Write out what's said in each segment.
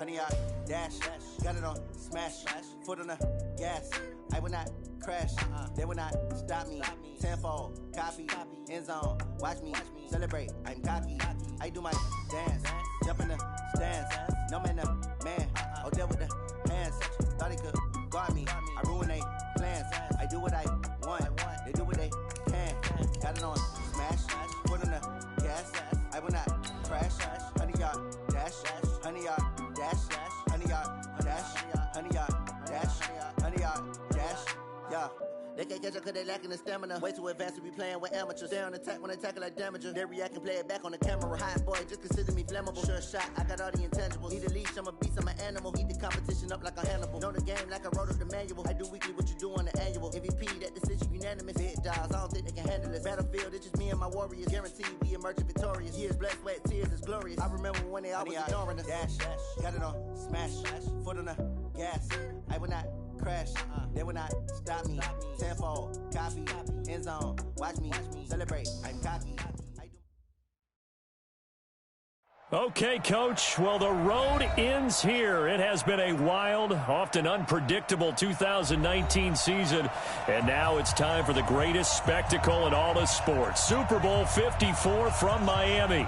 honey yard dash. Got it on smash, foot on the gas. I will not crash, they will not stop me. Tenfold, copy, end zone, watch me celebrate. I'm cocky, I do my dance, jump in the stands. No man, the man, oh there with the hands. Thought he could guard me, I ruin they plans. I do what I want, they do what they can. Got it on smash, foot on the gas. I will not crash, honey yard dash, honey yard dash, honey yard dash, honey yard dash, honey yard dash. Yeah. They can't catch up cause they lacking the stamina. Way too advanced to be playing with amateurs. They on attack when they tackle like damager. They react and play it back on the camera. Hot boy, just consider me flammable. Sure shot, I got all the intangibles. Need a leash, I'm a beast, I'm an animal. Heat the competition up like a Hannibal. Know the game like I wrote up the manual. I do weekly what you do on the annual. MVP, that decision unanimous. Big dogs, I don't think they can handle this. Battlefield, it's just me and my warriors. Guaranteed we emerging victorious. Years, blood, sweat, tears, it's glorious. I remember when they always ignoring us. Dash, got it on smash, foot on the gas. I will not crash, they will not stop me. Tenfold, copy, end zone, watch me celebrate. I'm cocky. Okay, Coach. Well, the road ends here. It has been a wild, often unpredictable 2019 season, and now it's time for the greatest spectacle in all of sports. Super Bowl 54 from Miami.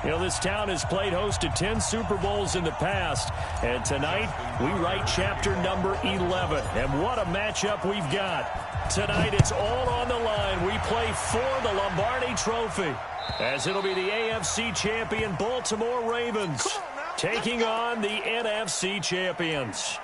You know, this town has played host to 10 Super Bowls in the past, and tonight we write chapter number 11. And what a matchup we've got. Tonight it's all on the line. We play for the Lombardi Trophy, as it'll be the AFC champion Baltimore Ravens taking on the NFC champions.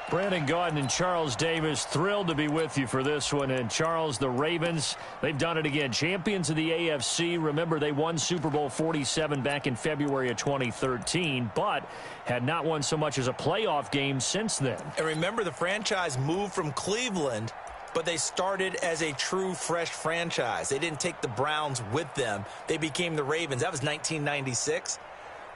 Brandon Gaudin and Charles Davis, thrilled to be with you for this one. And Charles, the Ravens, they've done it again. Champions of the AFC. Remember, they won Super Bowl 47 back in February of 2013, but had not won so much as a playoff game since then. And remember, the franchise moved from Cleveland, but they started as a true fresh franchise. They didn't take the Browns with them. They became the Ravens. That was 1996.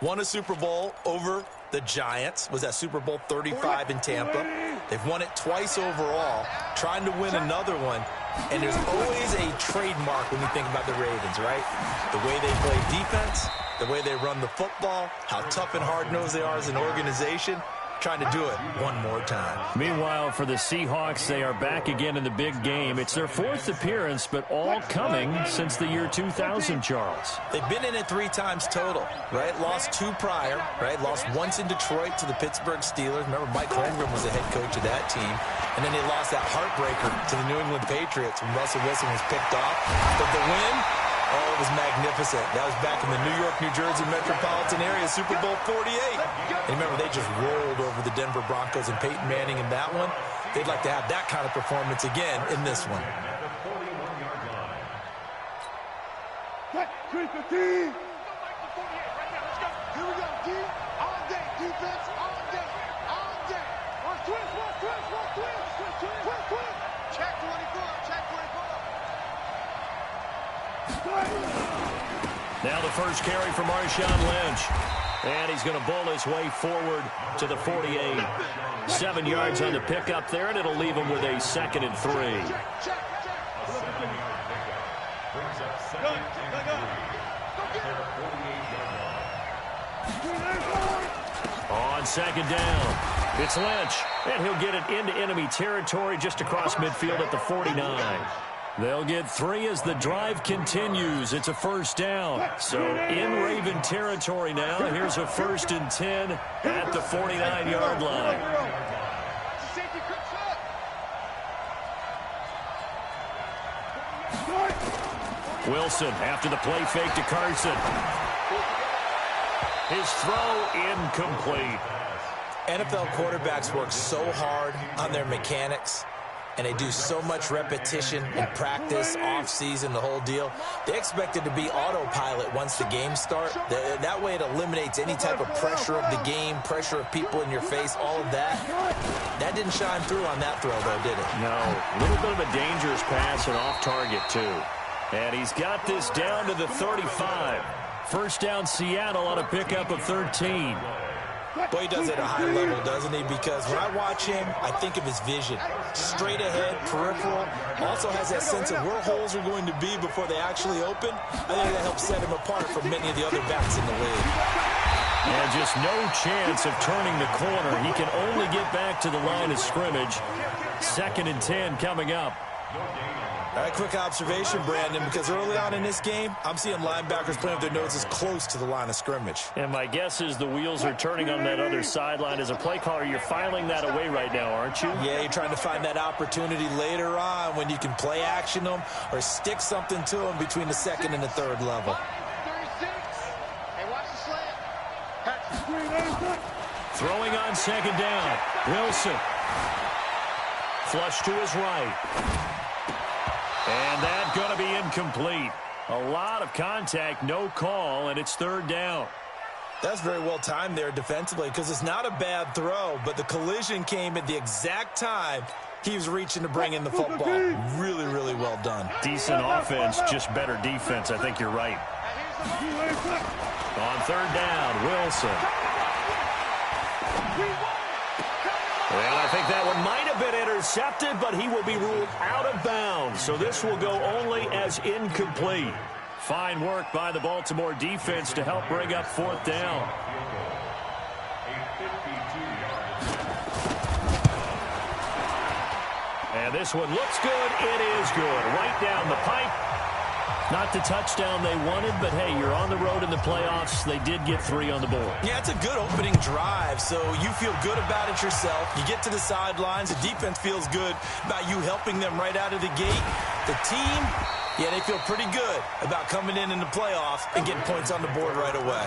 Won a Super Bowl over the Giants. Was that Super Bowl 35 in Tampa. They've won it twice overall, trying to win another one. And there's always a trademark when you think about the Ravens, right? The way they play defense, the way they run the football, how tough and hard-nosed they are as an organization. Trying to do it one more time. Meanwhile, for the Seahawks, they are back again in the big game. It's their fourth appearance, but all coming since the year 2000, Charles. They've been in it 3 times total, right? Lost 2 prior, right? Lost once in Detroit to the Pittsburgh Steelers. Remember, Mike Holmgren was the head coach of that team. And then they lost that heartbreaker to the New England Patriots when Russell Wilson was picked off. But the win, oh, it was magnificent. That was back in the New York, New Jersey metropolitan area, Super Bowl 48. And remember, they just rolled over the Denver Broncos and Peyton Manning in that one. They'd like to have that kind of performance again in this one. Here we go, D. All day. Defense, all day. All day. Watch twist. Check 24. Check 24. Now the first carry for Marshawn Lynch. And he's going to bull his way forward to the 48. 7 yards on the pickup there, and it'll leave him with a 2nd and 3. On 2nd down, it's Lynch, and he'll get it into enemy territory just across midfield at the 49. They'll get 3 as the drive continues. It's a 1st down. So in Raven territory now. Here's a 1st and 10 at the 49-yard line. Wilson after the play fake to Carson. His throw incomplete. NFL quarterbacks work so hard on their mechanics, and they do so much repetition in practice, off-season, the whole deal. They expect it to be autopilot once the games start. That way it eliminates any type of pressure of the game, pressure of people in your face, all of that. That didn't shine through on that throw, though, did it? No. A little bit of a dangerous pass and off target, too. And he's got this down to the 35. 1st down Seattle on a pickup of 13. Boy, he does it at a high level, doesn't he? Because when I watch him, I think of his vision. Straight ahead, peripheral. Also has that sense of where holes are going to be before they actually open. I think that helps set him apart from many of the other backs in the league. And just no chance of turning the corner. He can only get back to the line of scrimmage. 2nd and 10 coming up. All right, quick observation, Brandon, because early on in this game, I'm seeing linebackers playing with their noses close to the line of scrimmage. And my guess is the wheels are turning on that other sideline. As a play caller, you're filing that away right now, aren't you? Yeah, you're trying to find that opportunity later on when you can play action them or stick something to them between the 2nd and the 3rd level. 36. Hey, watch the slant. Throwing on 2nd down. Wilson. Flush to his right. And that's going to be incomplete. A lot of contact, no call, and it's 3rd down. That's very well timed there defensively because it's not a bad throw, but the collision came at the exact time he was reaching to bring in the football. Really, really well done. Decent offense, just better defense. I think you're right. On 3rd down, Wilson. Well, I think that one might have been intercepted, but he will be ruled out of bounds. So this will go only as incomplete. Fine work by the Baltimore defense to help bring up 4th down. And this one looks good. It is good. Right down the pipe. Not the touchdown they wanted, but hey, you're on the road in the playoffs. They did get 3 on the board. Yeah, it's a good opening drive, so you feel good about it yourself. You get to the sidelines. The defense feels good about you helping them right out of the gate. The team, yeah, they feel pretty good about coming in the playoffs and getting points on the board right away.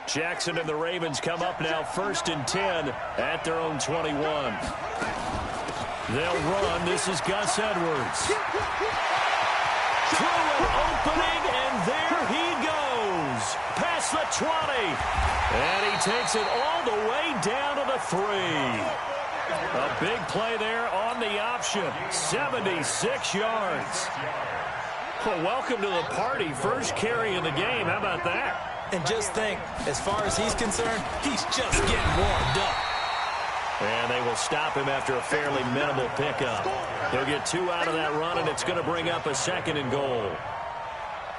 Jackson and the Ravens come up now 1st and 10 at their own 21. They'll run. This is Gus Edwards. Through an opening, and there he goes. Past the 20. And he takes it all the way down to the 3. A big play there on the option. 76 yards. Well, welcome to the party. First carry in the game. How about that? And just think, as far as he's concerned, he's just getting warmed up. And they will stop him after a fairly minimal pickup. He'll get 2 out of that run, and it's going to bring up a 2nd and goal.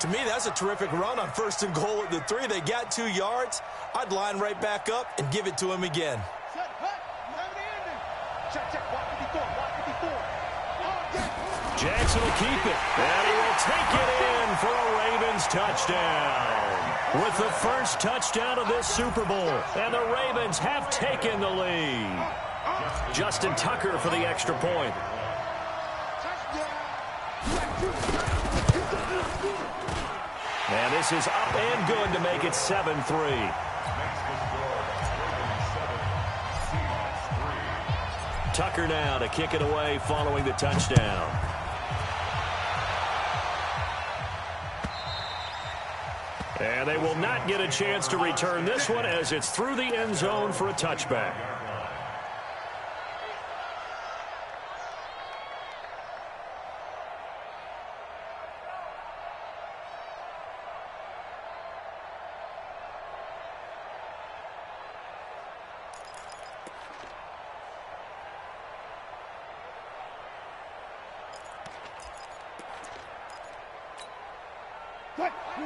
To me, that's a terrific run on 1st and goal at the 3. They got 2 yards. I'd line right back up and give it to him again. Jackson will keep it, and he will take it in for a Ravens touchdown. With the first touchdown of this Super Bowl, and the Ravens have taken the lead. Justin Tucker for the extra point. And this is up and good to make it 7-3. Tucker now to kick it away following the touchdown. And they will not get a chance to return this one as it's through the end zone for a touchback.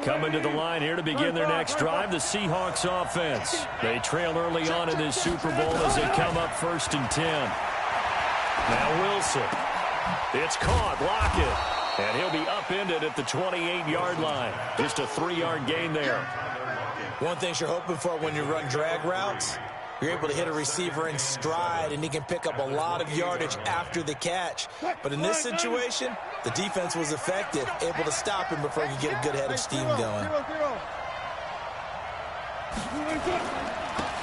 Coming to the line here to begin their next drive, the Seahawks offense. They trail early on in this Super Bowl as they come up 1st and 10. Now Wilson. It's caught, Lockett. And he'll be upended at the 28-yard line. Just a 3-yard gain there. One thing you're hoping for when you run drag routes, you're able to hit a receiver in stride, and he can pick up a lot of yardage after the catch. But in this situation, the defense was effective, able to stop him before he could get a good head of steam going.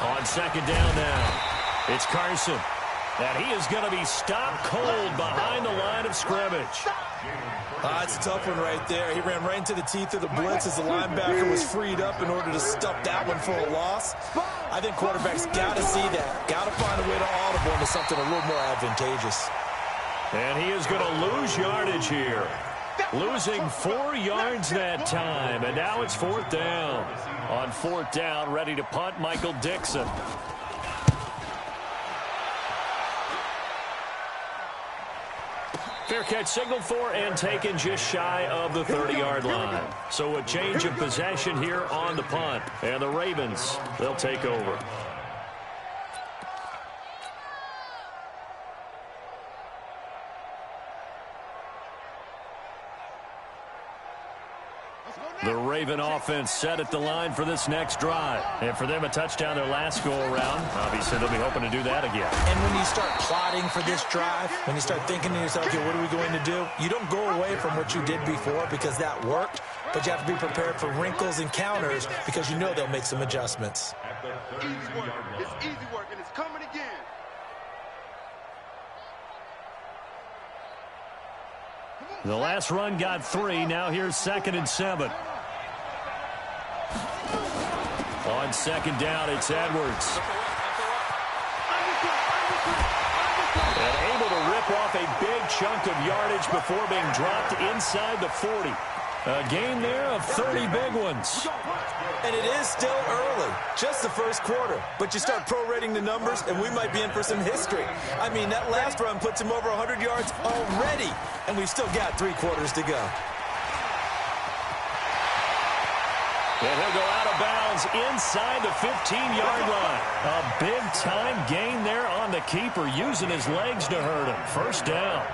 On 2nd down now, it's Carson. And he is going to be stopped cold behind the line of scrimmage. It's a tough one right there. He ran right into the teeth of the blitz as the linebacker was freed up in order to stuff that one for a loss. I think quarterbacks got to see that. Got to find a way to audible into something a little more advantageous. And he is going to lose yardage here. Losing 4 yards that time. And now it's 4th down. On 4th down, ready to punt, Michael Dixon. Fair catch signaled for and taken just shy of the 30-yard line. So a change of possession here on the punt. And the Ravens, they'll take over. The Raven offense set at the line for this next drive. And for them, a touchdown their last go-around. Obviously, they'll be hoping to do that again. And when you start plotting for this drive, when you start thinking to yourself, okay, what are we going to do? You don't go away from what you did before because that worked, but you have to be prepared for wrinkles and counters because you know they'll make some adjustments. Easy work. It's easy work, and it's coming again. The last run got 3. Now here's 2nd and 7. On 2nd down, it's Edwards. And able to rip off a big chunk of yardage before being dropped inside the 40. A gain there of 30 big ones. And it is still early, just the first quarter. But you start prorating the numbers, and we might be in for some history. I mean, that last run puts him over 100 yards already, and we've still got 3 quarters to go. And he'll go out of bounds inside the 15-yard line. A big-time gain there on the keeper, using his legs to hurt him. First down.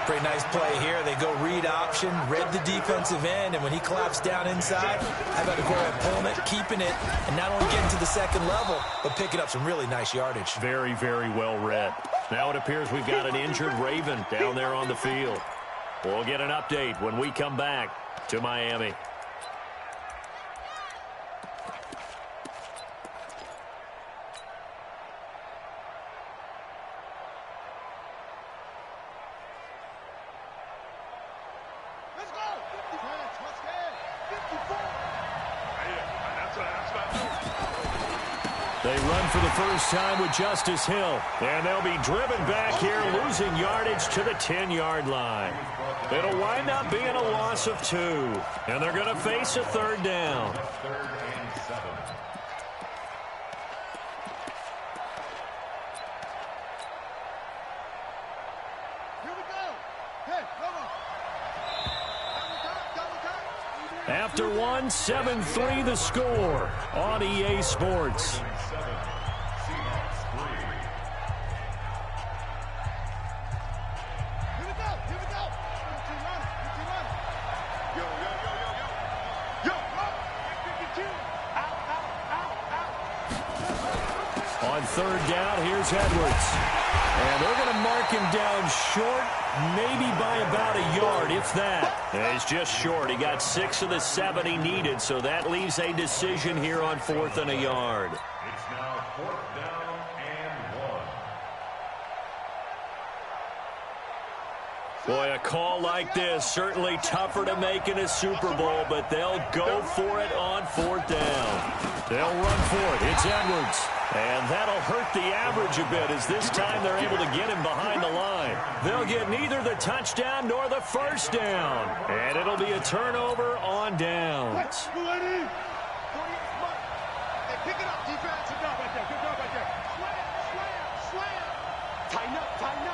Pretty nice play here. They go read option, read the defensive end, and when he collapsed down inside, how about to go ahead pulling it, keeping it, and not only getting to the second level, but picking up some really nice yardage. Very, very well read. Now it appears we've got an injured Raven down there on the field. We'll get an update when we come back to Miami. They run for the first time with Justice Hill. And they'll be driven back here, losing yardage to the 10-yard line. It'll wind up being a loss of 2. And they're going to face a 3rd down. Here we go. Hey, come on. After 1, 7-3 the score on EA Sports. On 3rd down, here's Edwards. And they're going to mark him down short, maybe by about a yard, if that. And he's just short. He got 6 of the 7 he needed, so that leaves a decision here on 4th and a yard. It's now 4th down and 1. Boy, a call like this, certainly tougher to make in a Super Bowl, but they'll go for it on 4th down. They'll run for it. It's Edwards. And that'll hurt the average a bit, as this time they're able to get him behind the line. They'll get neither the touchdown nor the first down. And it'll be a turnover on downs. Hey, pick it up, defense. Good job right there. Good job right there. Slam. Tighten up.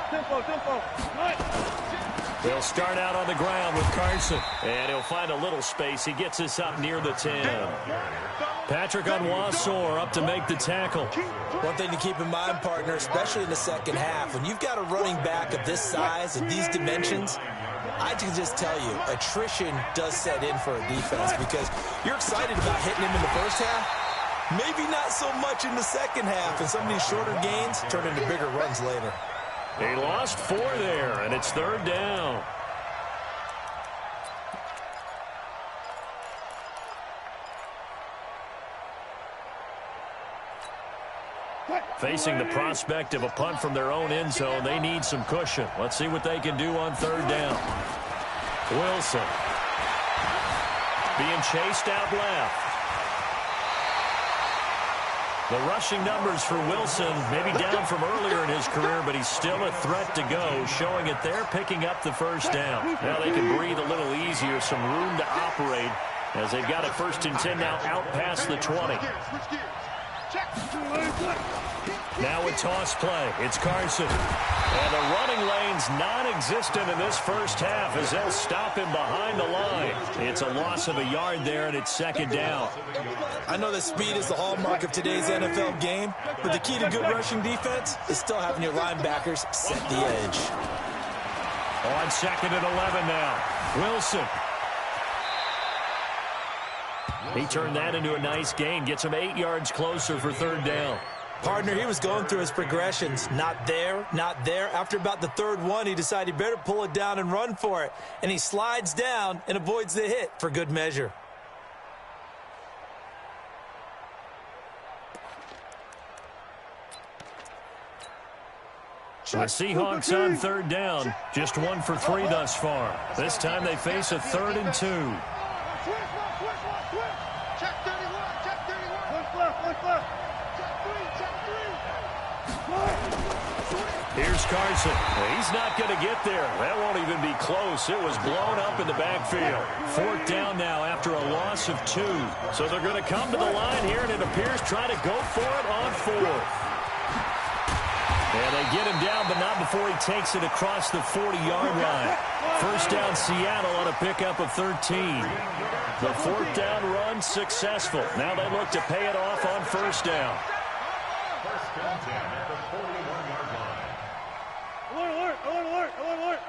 Tempo. They'll start out on the ground with Carson. And he'll find a little space. He gets us up near the 10. Patrick Onwuasor up to make the tackle. One thing to keep in mind, partner, especially in the second half, when you've got a running back of this size and these dimensions, I can just tell you, attrition does set in for a defense because you're excited about hitting him in the first half, maybe not so much in the second half, and some of these shorter gains turn into bigger runs later. They lost 4 there, and it's 3rd down. Facing the prospect of a punt from their own end zone, they need some cushion. Let's see what they can do on 3rd down. Wilson being chased out left. The rushing numbers for Wilson maybe down from earlier in his career, but he's still a threat to go, showing it there, picking up the first down. Now they can breathe a little easier, some room to operate as they've got a 1st and 10 now out past the 20. Switch gears. Check. Now a toss play. It's Carson. And the running lane's non-existent in this first half as they'll stop him behind the line. It's a loss of a yard there, and it's second down. I know that speed is the hallmark of today's NFL game, but the key to good rushing defense is still having your linebackers set the edge. On second and 11 now. Wilson. He turned that into a nice gain. Gets him 8 yards closer for third down. Partner, he was going through his progressions. Not there, not there. After about the third one, he decided he better pull it down and run for it. And he slides down and avoids the hit for good measure. The Seahawks on third down. Just 1 for 3 thus far. This time they face a 3rd and 2. Check 31, check 31. Look left. Check 3. Here's Carson. He's not going to get there. That won't even be close. It was blown up in the backfield. 4th down now after a loss of 2. So they're going to come to the line here, and it appears try to go for it on 4th. And they get him down, but not before he takes it across the 40-yard line. First down, Seattle on a pickup of 13. The 4th down run successful. Now they look to pay it off on first down. First and 10 at the 41-yard line. Alert.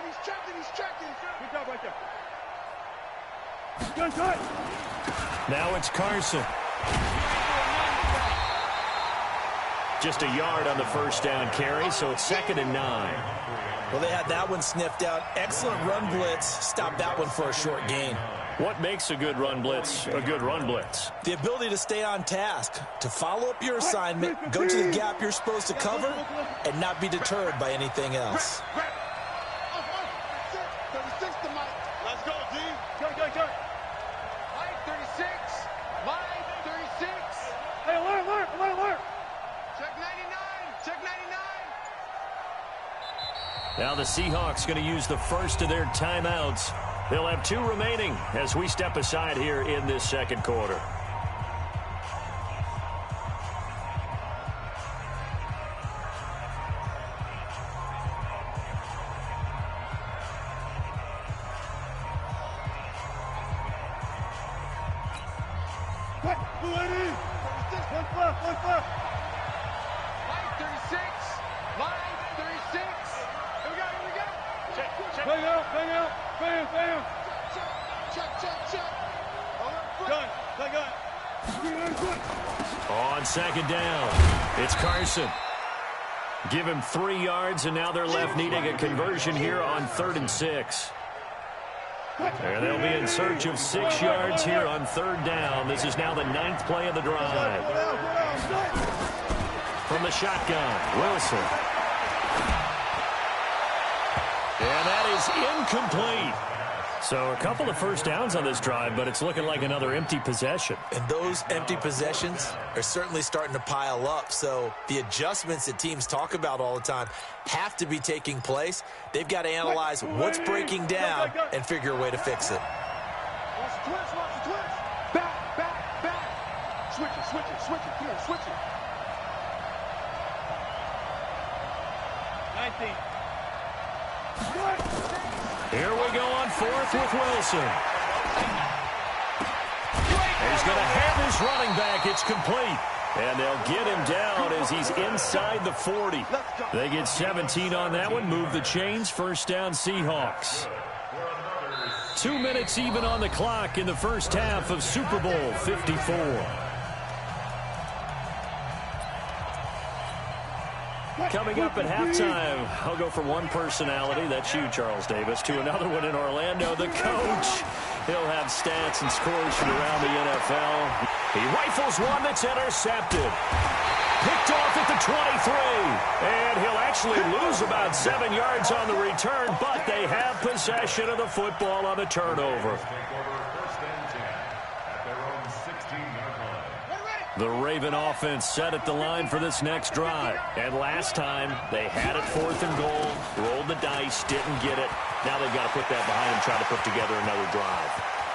He's checking. Good job right there. Good cut. Now it's Carson. Just a yard on the first down carry, so it's 2nd and 9. Well, they had that one sniffed out. Excellent run blitz. Stop that one for a short gain. What makes a good run blitz a good run blitz? The ability to stay on task, to follow up your assignment, go to the gap you're supposed to cover, and not be deterred by anything else. 36 to Mike. Let's go, D. Go. Mike 36. Mike 36. Hey, alert. Check 99. Now the Seahawks going to use the first of their timeouts. They'll have 2 remaining as we step aside here in this second quarter. On second down, it's Carson. Give him 3 yards, and now they're left needing a conversion here on 3rd and 6. And they'll be in search of 6 yards here on 3rd down. This is now the 9th play of the drive. From the shotgun, Wilson. And that is incomplete. So a couple of first downs on this drive, but it's looking like another empty possession. And those empty possessions are certainly starting to pile up. So the adjustments that teams talk about all the time have to be taking place. They've got to analyze what's breaking down and figure a way to fix it. Watch the twist. Back. Switch it. Come on, switch it. 19. Here we go on 4th with Wilson. He's going to have his running back. It's complete. And they'll get him down as he's inside the 40. They get 17 on that one. Move the chains. First down, Seahawks. 2 minutes even on the clock in the first half of Super Bowl 54. Coming up at halftime, I'll go from one personality, that's you, Charles Davis, to another one in Orlando, the coach. He'll have stats and scores from around the NFL. He rifles one that's intercepted. Picked off at the 23. And he'll actually lose about 7 yards on the return, but they have possession of the football on the turnover. The Raven offense set at the line for this next drive. And last time, they had it 4th and goal, rolled the dice, didn't get it. Now they've got to put that behind them, try to put together another drive.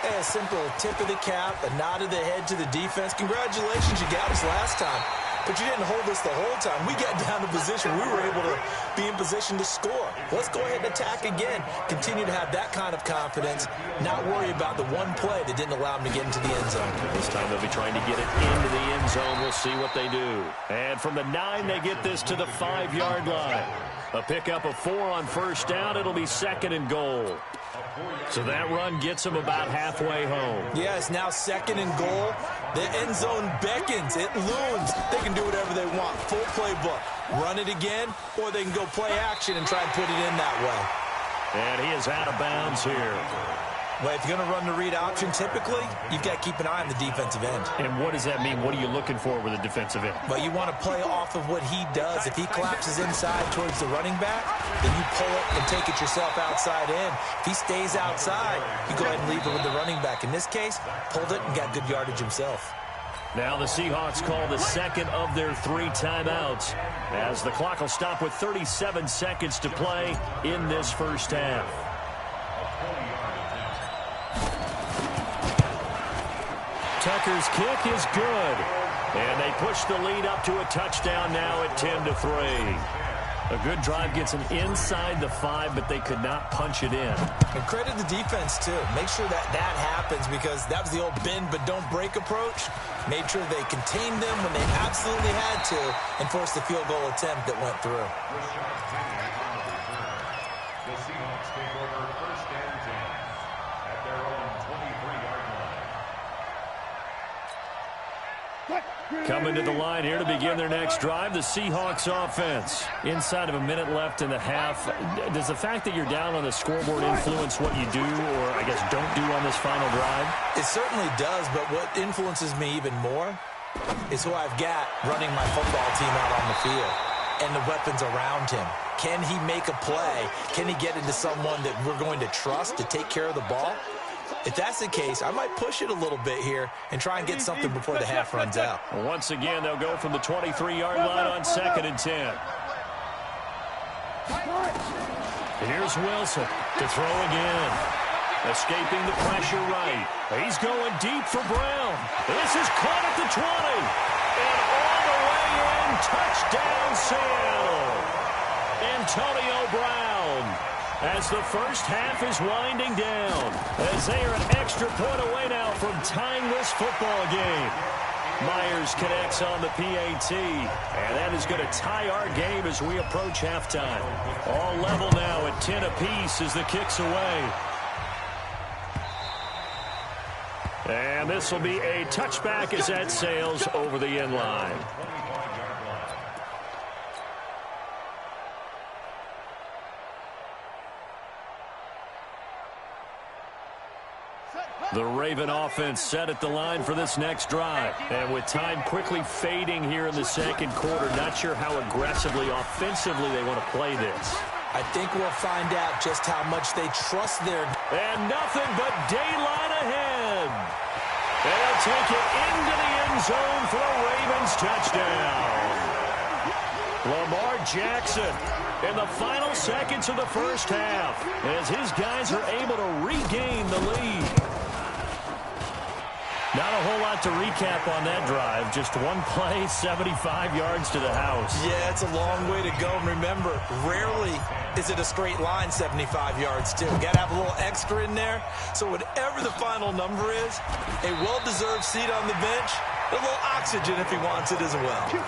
A simple tip of the cap, a nod of the head to the defense. Congratulations, you got us last time. But you didn't hold us the whole time. We got down to position. We were able to be in position to score. Let's go ahead and attack again. Continue to have that kind of confidence. Not worry about the one play that didn't allow them to get into the end zone. This time they'll be trying to get it into the end zone. We'll see what they do. And from the 9, they get this to the 5-yard line. A pickup of 4 on first down. It'll be 2nd and goal. So that run gets them about halfway home. Yeah, it's now 2nd and goal. The end zone beckons. It looms. They can do whatever they want. Full playbook. Run it again, or they can go play action and try and put it in that way. And he is out of bounds here. Well, if you're going to run the read option, typically, you've got to keep an eye on the defensive end. And what does that mean? What are you looking for with a defensive end? Well, you want to play off of what he does. If he collapses inside towards the running back, then you pull it and take it yourself outside in. If he stays outside, you go ahead and leave it with the running back. In this case, pulled it and got good yardage himself. Now the Seahawks call the 2nd of their 3 timeouts as the clock will stop with 37 seconds to play in this first half. Tucker's kick is good. And they push the lead up to a touchdown now at 10-3. A good drive gets them inside the 5, but they could not punch it in. And credit the defense, too. Make sure that happens because that was the old bend but don't break approach. Made sure they contained them when they absolutely had to and forced the field goal attempt that went through. The Seahawks take over 1st and 10 at their own 23-yard line. Coming to the line here to begin their next drive, the Seahawks offense. Inside of a minute left in the half. Does the fact that you're down on the scoreboard influence what you do or, I guess, don't do on this final drive? It certainly does, but what influences me even more is who I've got running my football team out on the field and the weapons around him. Can he make a play? Can he get into someone that we're going to trust to take care of the ball? If that's the case, I might push it a little bit here and try and get something before the half runs out. Once again, they'll go from the 23-yard line on 2nd and 10. Here's Wilson to throw again. Escaping the pressure right. He's going deep for Brown. This is caught at the 20. And all the way in, touchdown Seattle. Antonio Brown. As the first half is winding down, as they are an extra point away now from tying this football game. Myers connects on the PAT, and that is going to tie our game as we approach halftime. All level now at 10 apiece as the kick's away. And this will be a touchback as that sails over the end line. The Raven offense set at the line for this next drive. And with time quickly fading here in the second quarter, not sure how aggressively, offensively they want to play this. I think we'll find out just how much they trust their... And nothing but daylight ahead. They'll take it into the end zone for a Ravens touchdown. Lamar Jackson in the final seconds of the first half as his guys are able to regain the lead. Not a whole lot to recap on that drive. Just one play, 75 yards to the house. Yeah, it's a long way to go. And remember, rarely is it a straight line 75 yards, too. Got to have a little extra in there. So whatever the final number is, a well-deserved seat on the bench, a little oxygen if he wants it as well. The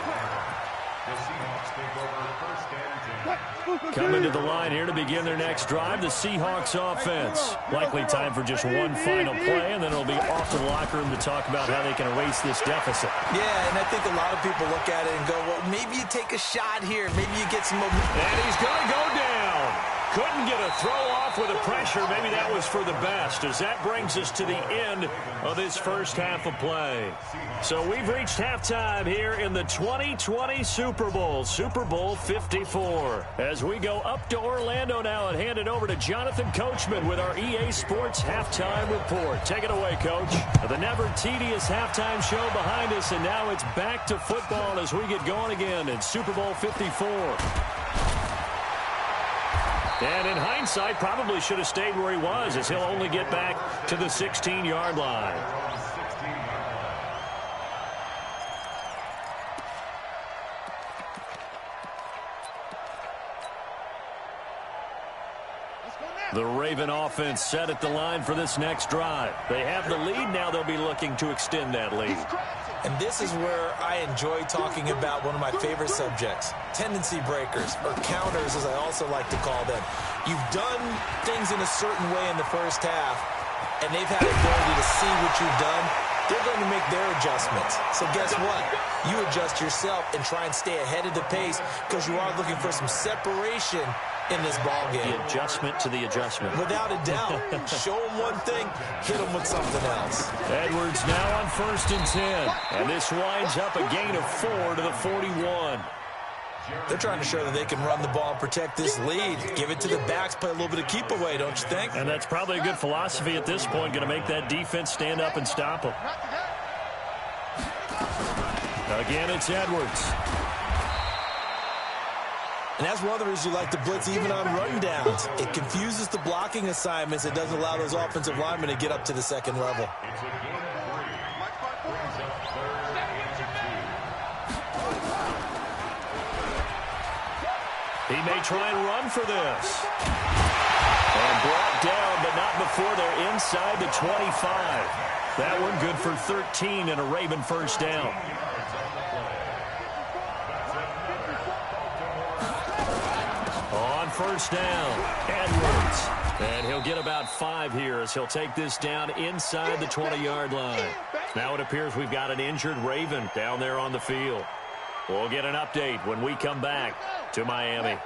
Seahawks take over 1st and 10. Coming to the line here to begin their next drive, the Seahawks offense. Likely time for just one final play, and then it'll be off to the locker room to talk about how they can erase this deficit. Yeah, and I think a lot of people look at it and go, well, maybe you take a shot here. Maybe you get some momentum. And he's going to go down. Couldn't get a throw off with the pressure. Maybe that was for the best, as that brings us to the end of this first half of play. So we've reached halftime here in the 2020 Super Bowl, Super Bowl 54. As we go up to Orlando now and hand it over to Jonathan Coachman with our EA Sports Halftime Report. Take it away, Coach. The never tedious halftime show behind us, and now it's back to football as we get going again in Super Bowl 54. And in hindsight, probably should have stayed where he was, as he'll only get back to the 16-yard line. The Raven offense set at the line for this next drive. They have the lead. Now they'll be looking to extend that lead. And this is where I enjoy talking about one of my favorite subjects, tendency breakers, or counters, as I also like to call them. You've done things in a certain way in the first half, and they've had the ability to see what you've done. They're going to make their adjustments. So guess what? You adjust yourself and try and stay ahead of the pace because you are looking for some separation in this ball game. The adjustment to the adjustment. Without a doubt. Show them one thing, hit them with something else. Edwards now on 1st and 10. And this winds up a gain of 4 to the 41. They're trying to show that they can run the ball and protect this lead. Give it to the backs, play a little bit of keep away, don't you think? And that's probably a good philosophy at this point, going to make that defense stand up and stop them. Again, it's Edwards. And that's one of the reasons you like to blitz even on run downs. It confuses the blocking assignments. It doesn't allow those offensive linemen to get up to the second level. He may try and run for this. And brought down, but not before they're inside the 25. That one good for 13 and a Raven first down. On 1st down, Edwards. And he'll get about 5 here as he'll take this down inside the 20-yard line. Now it appears we've got an injured Raven down there on the field. We'll get an update when we come back to Miami.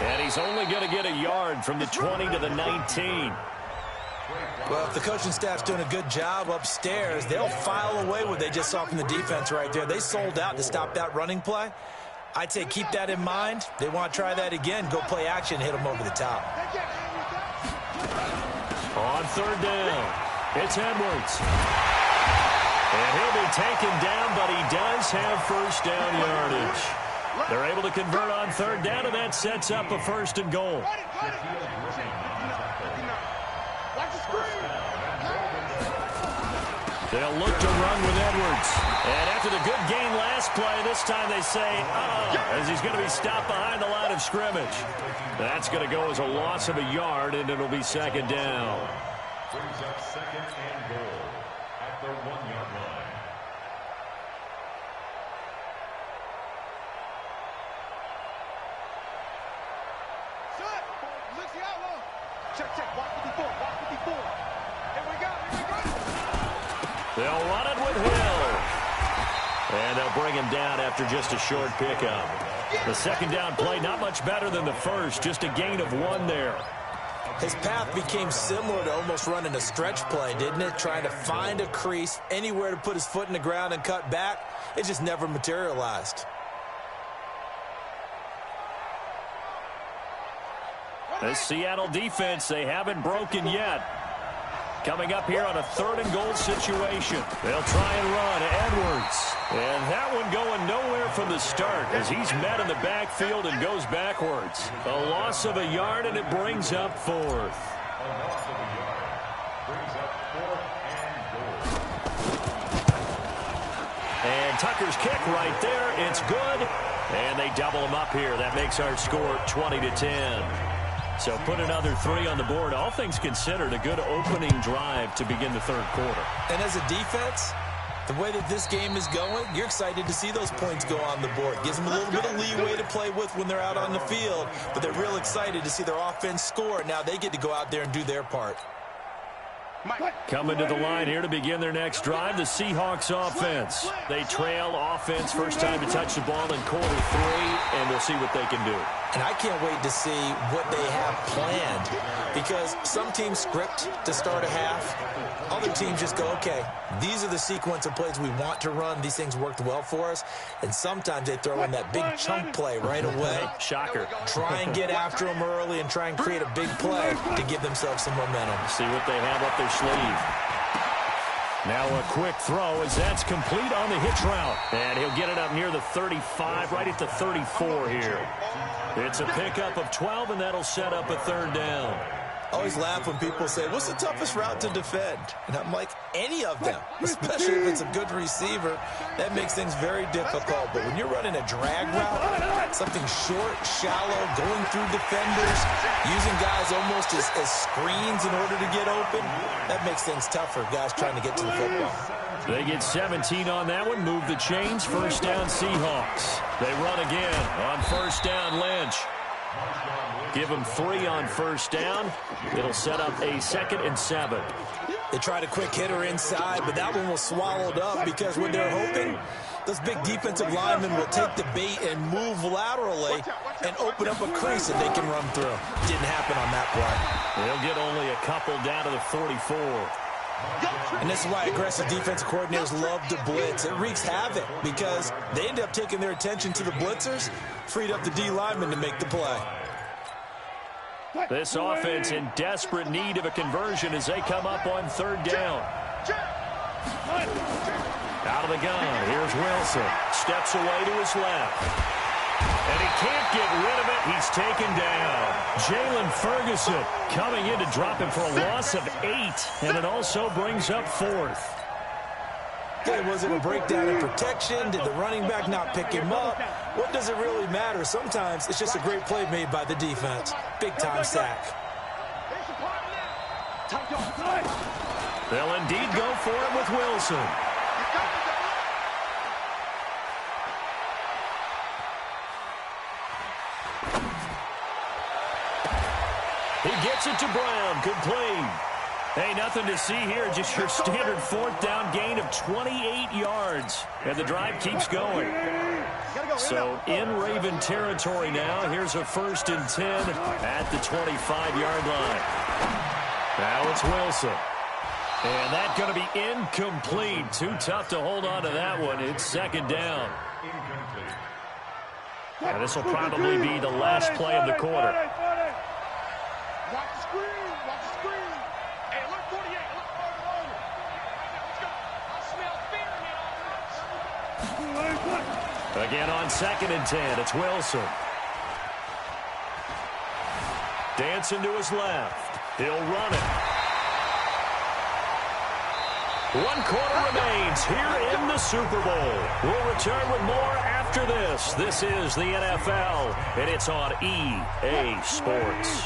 And he's only going to get a yard from the 20 to the 19. Well, if the coaching staff's doing a good job upstairs, they'll file away what they just saw from the defense right there. They sold out to stop that running play. I'd say keep that in mind. They want to try that again. Go play action, hit them over the top. On 3rd down, it's Edwards. And he'll be taken down, but he does have first down yardage. They're able to convert on 3rd down, and that sets up a 1st and goal. They'll look to run with Edwards. And after the good gain last play, this time they say, as he's going to be stopped behind the line of scrimmage. That's going to go as a loss of a yard, and it'll be 2nd down. Brings up 2nd and goal at the 1-yard line. Shut! Look the outlaw. Check. Walk 54. Here we go. They'll run it with Hill. And they'll bring him down after just a short pickup. The 2nd down play, not much better than the first, just a gain of 1 there. His path became similar to almost running a stretch play, didn't it? Trying to find a crease, anywhere to put his foot in the ground and cut back. It just never materialized. The Seattle defense, they haven't broken yet. Coming up here on a 3rd and goal situation. They'll try and run. Edwards. And that one going nowhere from the start as he's met in the backfield and goes backwards. A loss of a yard, and it brings up 4th. A loss of a yard brings up 4th and goal. And Tucker's kick right there. It's good. And they double him up here. That makes our score 20-10. So put another 3 on the board. All things considered, a good opening drive to begin the 3rd quarter. And as a defense, the way that this game is going, you're excited to see those points go on the board. Gives them a little bit of leeway to play with when they're out on the field, but they're real excited to see their offense score. Now they get to go out there and do their part. Coming to the line here to begin their next drive, the Seahawks offense. They trail offense, first time to touch the ball in quarter 3, and we'll see what they can do. And I can't wait to see what they have planned, because some teams script to start a half. Other teams just go, okay, these are the sequence of plays we want to run. These things worked well for us. And sometimes they throw in that big chunk play right away. Shocker. Try and get after them early and try and create a big play to give themselves some momentum. See what they have up their sleeve. Now a quick throw as that's complete on the hitch route. And he'll get it up near the 35, right at the 34 here. It's a pickup of 12, and that'll set up a third down. I always laugh when people say, what's the toughest route to defend? And I'm like, any of them, especially if it's a good receiver. That makes things very difficult. But when you're running a drag route, something short, shallow, going through defenders, using guys almost as screens in order to get open, that makes things tougher, guys trying to get to the football. They get 17 on that one, move the chains, first down Seahawks. They run again on first down Lynch. Give them 3 on first down. It'll set up a 2nd and 7. They tried a quick hitter inside, but that one was swallowed up because when they're hoping, those big defensive linemen will take the bait and move laterally and open up a crease that they can run through. Didn't happen on that play. They'll get only a couple down to the 44. And this is why aggressive defensive coordinators love to blitz. It wreaks havoc because they end up taking their attention to the blitzers, freed up the D linemen to make the play. This offense in desperate need of a conversion as they come up on third down. Out of the gun, here's Wilson. Steps away to his left. And he can't get rid of it. He's taken down. Jalen Ferguson coming in to drop him for a loss of 8. And it also brings up 4th. Okay, was it a breakdown in protection? Did the running back not pick him up? What does it really matter? Sometimes it's just a great play made by the defense. Big-time sack. They'll indeed go for it with Wilson. He gets it to Brown, complete. Hey, nothing to see here, just your standard 4th down gain of 28 yards. And the drive keeps going. So in Raven territory now, here's a 1st and 10 at the 25-yard line. Now it's Wilson. And that's going to be incomplete. Too tough to hold on to that one. It's 2nd down. And this will probably be the last play of the quarter. Watch the screen. Watch the screen. Hey, look, 48. Look further over. Let's go. I smell fear in the offense. Again on 2nd and 10. It's Wilson. Dancing to his left. He'll run it. 1 quarter remains here in the Super Bowl. We'll return with more after this. This is the NFL, and it's on EA Sports.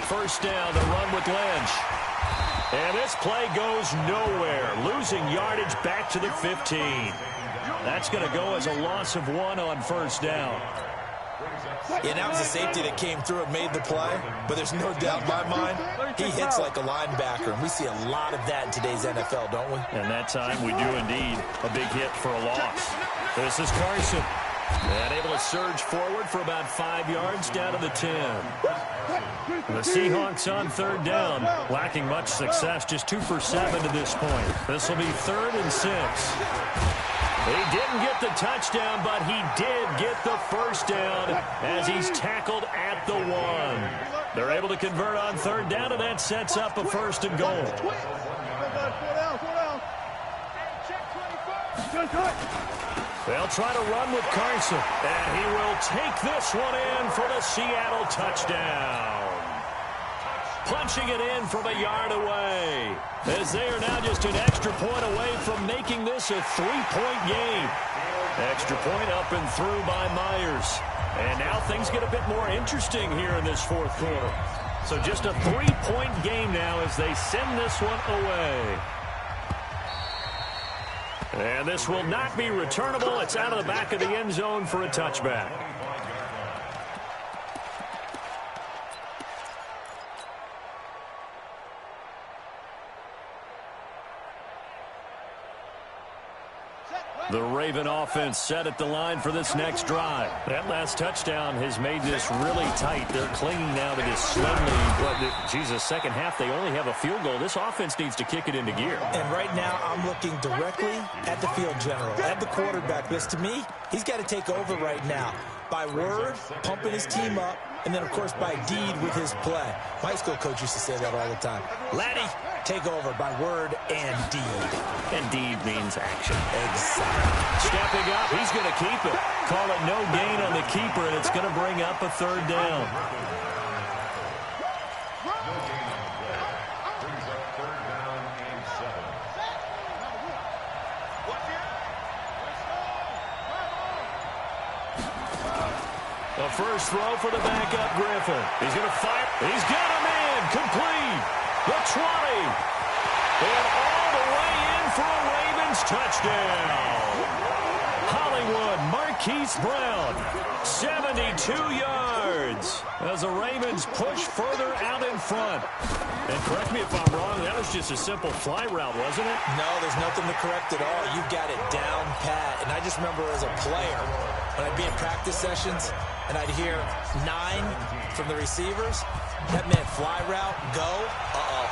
First down, the run with Lynch. And this play goes nowhere. Losing yardage back to the 15. That's going to go as a loss of 1 on first down. Yeah, that was a safety that came through and made the play, but there's no doubt in my mind, he hits like a linebacker, and we see a lot of that in today's NFL, don't we? And that time we do indeed. A big hit for a loss. This is Carson. And able to surge forward for about 5 yards down to the 10. The Seahawks on third down, lacking much success, just 2 for 7 to this point. This will be 3rd and 6. He didn't get the touchdown, but he did get the first down as he's tackled at the 1. They're able to convert on third down, and that sets up a 1st and goal. They'll try to run with Carson, and he will take this one in for the Seattle touchdown. Punching it in from a yard away, as they are now just an extra point away from making this a 3-point game. Extra point up and through by Myers. And now things get a bit more interesting here in this 4th quarter. So just a 3-point game now as they send this one away. And this will not be returnable. It's out of the back of the end zone for a touchback. The Raven offense set at the line for this next drive. That last touchdown has made this really tight. They're clinging now to this slim lead. Jesus, second half, they only have a field goal. This offense needs to kick it into gear. And right now, I'm looking directly at the field general, at the quarterback. Because to me, he's got to take over right now. By word, pumping his team up, and then, of course, by deed with his play. My high school coach used to say that all the time. Laddie, take over by word and deed. And deed means action. Exactly. Stepping up, he's going to keep it. Call it no gain on the keeper, and it's going to bring up a third down. The first throw for the backup Griffin. He's going to fire. He's got him in. Complete. The 20. And all the way in for a Ravens touchdown. Hollywood Marquise Brown, 72 yards as the Ravens push further out in front. And correct me if I'm wrong, that was just a simple fly route, wasn't it? No, there's nothing to correct at all. You've got it down pat. And I just remember as a player, when I'd be in practice sessions, and I'd hear 9 from the receivers, that meant fly route, go,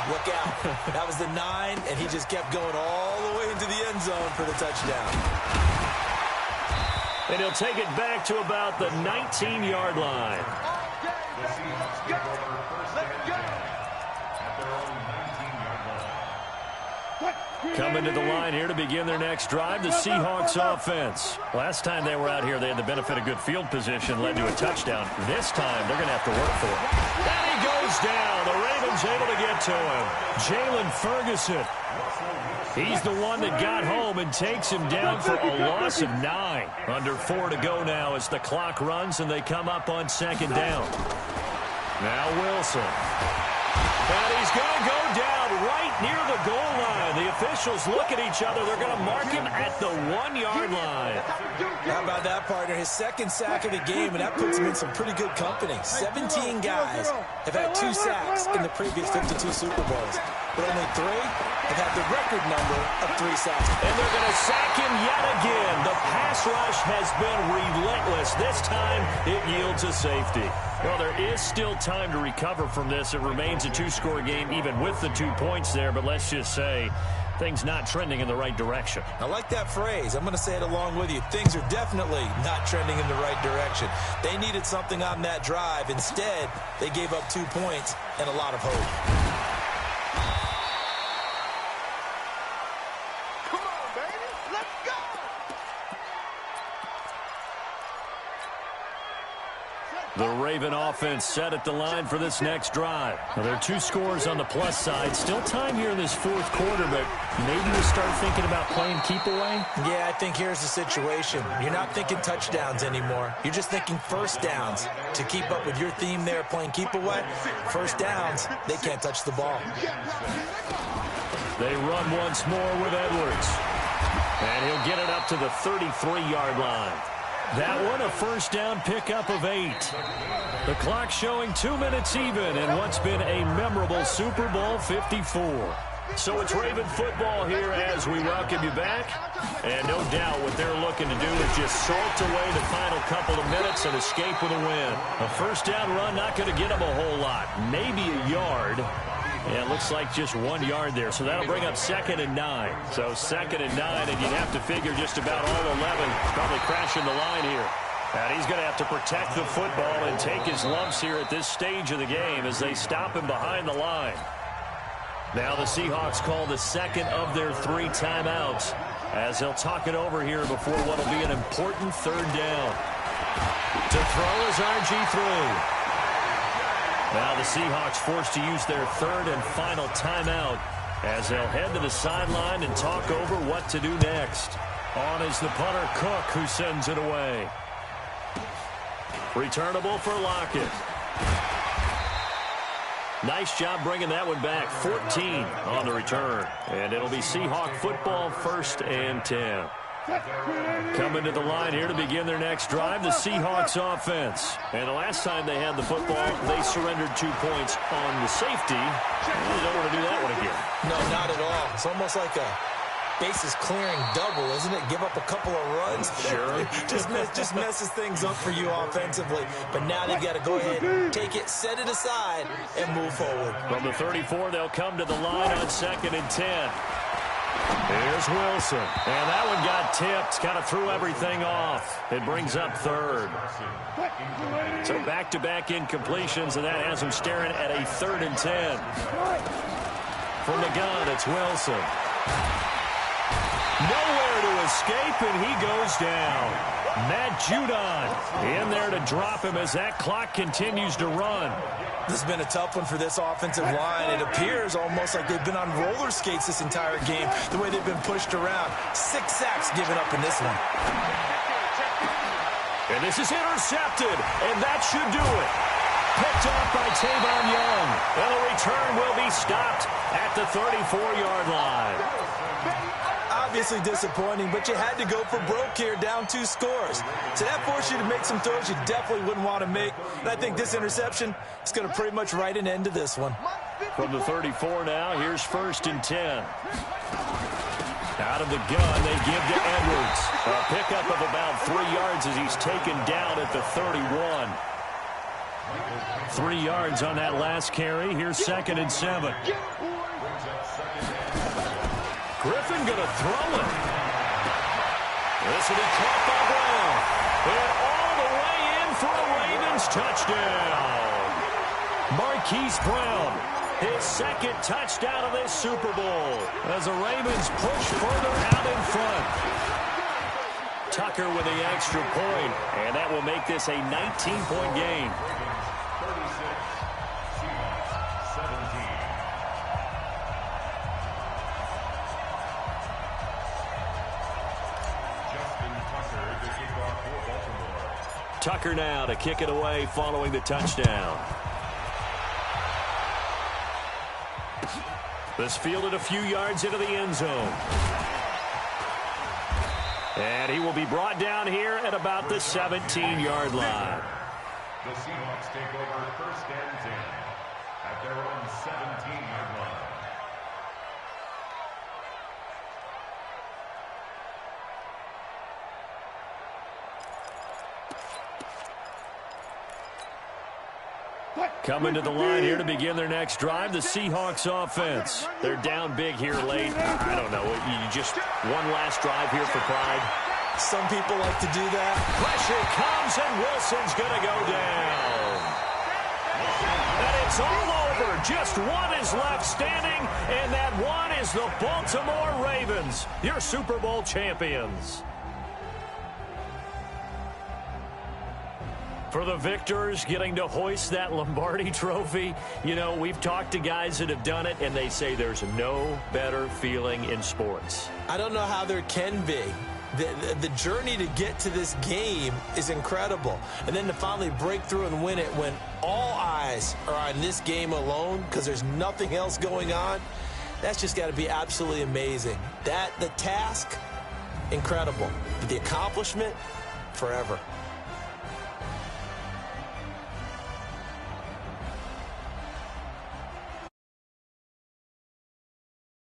look out. That was the 9, and he just kept going all the way into the end zone for the touchdown. And he'll take it back to about the 19-yard line. Coming to the line here to begin their next drive, the Seahawks offense. Last time they were out here, they had the benefit of good field position, led to a touchdown. This time, they're going to have to work for it. And he goes down. The Ravens able to get to him. Jalen Ferguson. He's the one that got home and takes him down for a loss of 9. Under 4 to go now as the clock runs and they come up on second down. Now Wilson. And he's going to go down right near the goal line. The officials look at each other. They're going to mark him at the 1-yard line. How about that, partner? His second sack of the game, and that puts him in some pretty good company. 17 guys have had 2 sacks in the previous 52 Super Bowls, but only 3 have had the record number of 3 sacks. And they're going to sack him yet again. The pass rush has been relentless. This time, it yields a safety. Well, there is still time to recover from this. It remains a 2-score game, even with the 2 points there. But let's just say things not trending in the right direction. I like that phrase. I'm going to say it along with you. Things are definitely not trending in the right direction. They needed something on that drive. Instead, they gave up 2 points and a lot of hope. The Raven offense set at the line for this next drive. Well, there are 2 scores on the plus side. Still time here in this 4th quarter, but maybe we start thinking about playing keep away? Yeah, I think here's the situation. You're not thinking touchdowns anymore. You're just thinking first downs. To keep up with your theme there, playing keep away, first downs, they can't touch the ball. They run once more with Edwards. And he'll get it up to the 33-yard line. That one, a first down pickup of 8. The clock showing 2 minutes even in what's been a memorable Super Bowl 54. So it's Raven football here as we welcome you back. And no doubt what they're looking to do is just salt away the final couple of minutes and escape with a win. A first down run not going to get them a whole lot. Maybe a yard. Yeah, it looks like just 1 yard there. So that'll bring up 2nd and 9. So 2nd and 9, and you'd have to figure just about all 11 probably crashing the line here. And he's going to have to protect the football and take his lumps here at this stage of the game as they stop him behind the line. Now the Seahawks call the 2nd of their 3 timeouts as they'll talk it over here before what will be an important 3rd down. To throw is RG3. Now the Seahawks forced to use their 3rd and final timeout as they'll head to the sideline and talk over what to do next. On is the punter Cook, who sends it away. Returnable for Lockett. Nice job bringing that one back. 14 on the return. And it'll be Seahawk football, 1st and 10. Coming to the line here to begin their next drive, the Seahawks offense. And the last time they had the football, they surrendered 2 points on the safety. They don't want to do that one again. No, not at all. It's almost like a bases clearing double, isn't it? Give up a couple of runs. Sure. just messes things up for you offensively. But now they've got to go ahead, take it, set it aside, and move forward. From the 34, they'll come to the line on 2nd and 10. Here's Wilson. And that one got tipped. Kind of threw everything off. It brings up third. So back-to-back incompletions, and that has him staring at a 3rd and 10. From the gun, it's Wilson. Nowhere to escape, and he goes down. Matt Judon in there to drop him as that clock continues to run. This has been a tough one for this offensive line. It appears almost like they've been on roller skates this entire game, the way they've been pushed around. 6 sacks given up in this one. And this is intercepted, and that should do it. Picked off by Tavon Young. And the return will be stopped at the 34-yard line. Obviously disappointing, but you had to go for broke here, down 2 scores. So that forced you to make some throws you definitely wouldn't want to make. And I think this interception is going to pretty much write an end to this one. From the 34 now, here's 1st and 10. Out of the gun, they give to Edwards. A pickup of about 3 yards as he's taken down at the 31. 3 yards on that last carry. Here's 2nd and 7. Griffin going to throw it. This will be caught by Brown. And all the way in for a Ravens touchdown. Marquise Brown, his 2nd touchdown of this Super Bowl as the Ravens push further out in front. Tucker with the extra point, and that will make this a 19-point game. Tucker now to kick it away following the touchdown. This fielded a few yards into the end zone. And he will be brought down here at about the 17-yard line. The Seahawks take over 1st and 10 at their own 17-yard line. Coming to the line here to begin their next drive, the Seahawks offense. They're down big here late. I don't know. You just one last drive here for pride. Some people like to do that. Pressure comes, and Wilson's going to go down. And it's all over. Just one is left standing, and that one is the Baltimore Ravens, your Super Bowl champions. For the victors, getting to hoist that Lombardi trophy, you know, we've talked to guys that have done it, and they say there's no better feeling in sports. I don't know how there can be. The journey to get to this game is incredible. And then to finally break through and win it when all eyes are on this game alone because there's nothing else going on, that's just got to be absolutely amazing. The task, incredible. But the accomplishment, forever.